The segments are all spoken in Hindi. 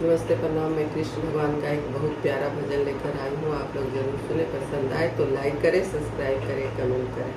नमस्ते प्रणाम। मैं कृष्ण भगवान का एक बहुत प्यारा भजन लेकर आई हूँ। आप लोग जरूर सुने। पसंद आए तो लाइक करें, सब्सक्राइब करें, कमेंट करें।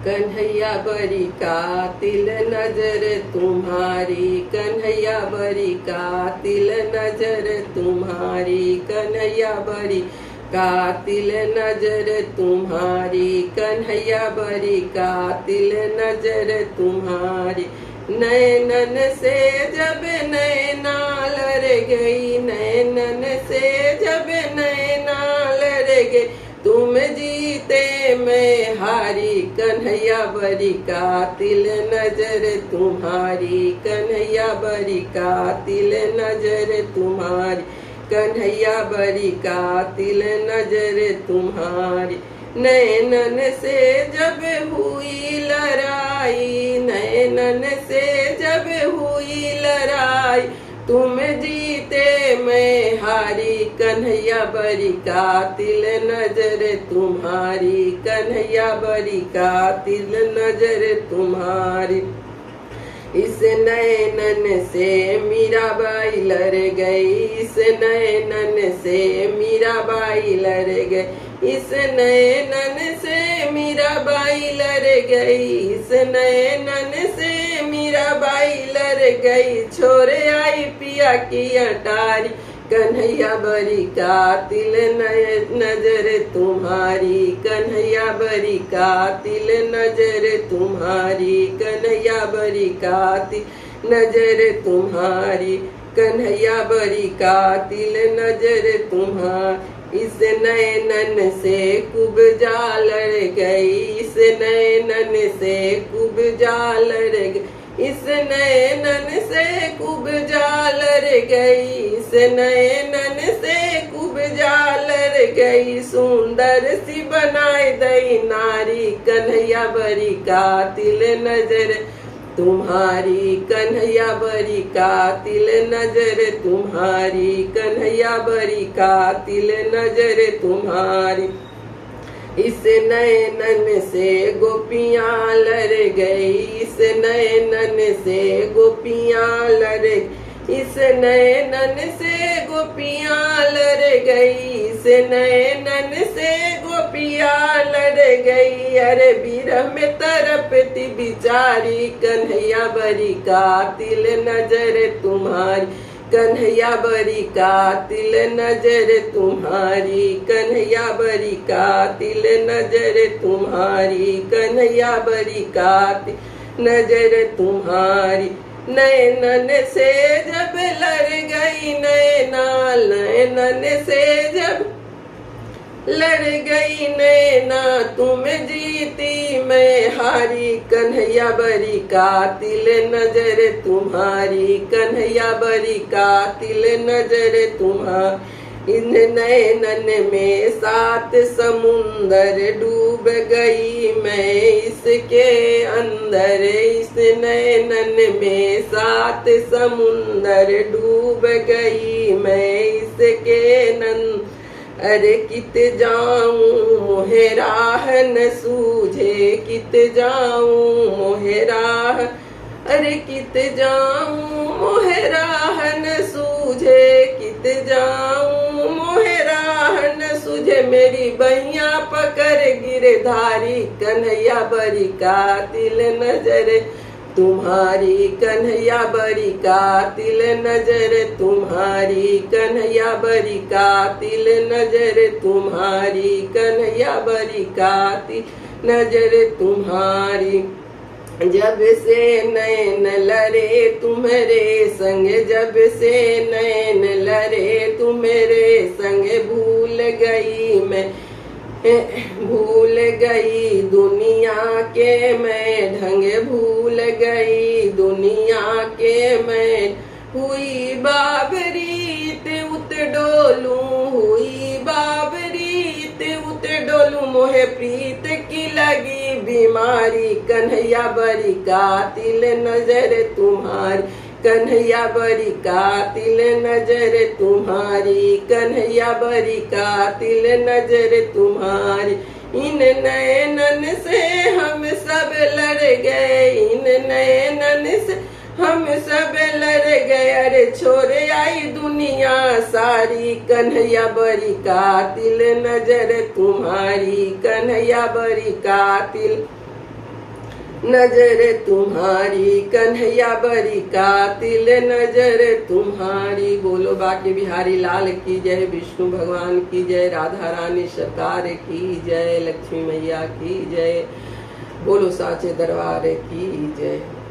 कन्हैया बड़ी कातिल नजर तुम्हारी, कन्हैया बड़ी कातिल नजर तुम्हारी, कन्हैया बड़ी कातिल नजर तुम्हारी, कन्हैया बड़ी कातिल नजर तुम्हारी। नैनन से जब नैना लड़ गई, नैनन से जब नैना लड़ गई, तुम जीते मैं हारी, कन्हैया बड़ी कातिल नजर तुम्हारी, कन्हैया बड़ी कातिल नजर तुम्हारी, कन्हैया बड़ी कातिल नजर तुम्हारी। नैनन से जब हुई लड़ाई, नैनन से जब हुई लड़ाई, तुम जीते मैं हारी, कन्हैया बड़ी कातिल नजर तुम्हारी, कन्हैया बड़ी कातिल नजर तुम्हारी। इस नैनन से मीराबाई लड़ गई, इस नैनन से मीराबाई लड़ गई, इस नैनन से मीराबाई लड़ गई, इस नैनन से मीराबाई लड़ गई। छोरे आई पिया की अटारी, कन्हैया बड़ी कातिल नजर तुम्हारी, कन्हैया बड़ी कातिल नजर तुम्हारी, कन्हैया बड़ी कातिल नजर तुम्हारी, कन्हैया बड़ी कातिल नजर तुम्हारी। इस नैनन से खूब जा लड़ गई, इस नैनन से खूब जा लड़ गई, इस नैनन से खूब जा लड़ गई, इस नैनन से खूब जा लड़ गई। सुंदर सी बनाए दई नारी, कन्हैया बड़ी कातिल नजर तुम्हारी, कन्हैया बड़ी कातिल नजर तुम्हारी, कन्हैया बड़ी कातिल नजर तुम्हारी। इस नैनन से गोपियां लड़ गई, इस नैनन से गोपियां लड़ गई, इस नैनन से गोपियां लड़ गई, इस नैनन से गोपियां लड़ गई। अरे विरह में तरपती बिचारी, कन्हैया बड़ी कातिल नजर तुम्हारी, कन्हैया बड़ी कातिल नजर तुम्हारी, कन्हैया बड़ी कातिल नजर तुम्हारी, कन्हैया बड़ी कातिल नजर तुम्हारी। नैनन से जब लड़ गई नैना, नैनन से जब लड़ गई नैना, तुम जीती मैं हारी, कन्हैया बड़ी कातिल नजर तुम्हारी, कन्हैया बड़ी कातिल नजर तुम्हारी। इन नैनन में 7 समुंदर डूब गई मैं इसके अंदर, इस नैनन में 7 समुंदर डूब गई मैं इसके नंद। अरे कित जाऊं मोहे राह न सूझे, कित जाऊं मोहे राह, अरे कित जाऊं मोहे राह न सूझे, कित जाऊं मोहे राह न सूझे। मेरी बहिया पकड़ गिरधारी, कन्हैया बड़ी कातिल नजर तुम्हारी, कन्हैया बड़ी कातिल नजर तुम्हारी, कन्हैया बड़ी कातिल नजर तुम्हारी, कन्हैया बड़ी कातिल नजर तुम्हारी। जब से नैन लड़े तुम्हारे संग, जब से नैन लड़े तुम्हारे संग, भूल गई मैं, भूल गई दुनिया के मैं ढंग, भूल गई दुनिया के मैं। हुई बाबरीत उत डोलू, हुई बाबरीत उत डोलू, मोहे प्रीत की लगी बीमारी, कन्हैया बड़ी कातिल नजर तुम्हारी, कन्हैया बड़ी कातिल नजर तुम्हारी, कन्हैया बड़ी कातिल नजर तुम्हारी। इन नैनन से हम सब लड़ गए, इन नैनन से हम सब लड़ गए रे छोरे आई दुनिया सारी, कन्हैया बड़ी कातिल नजर तुम्हारी, कन्हैया बड़ी कातिल नजर तुम्हारी, कन्हैया बड़ी कातिल नजर तुम्हारी। बोलो बाके बिहारी लाल की जय, विष्णु भगवान की जय, राधा रानी सरकार की जय, लक्ष्मी मैया की जय, बोलो साचे दरबार की जय।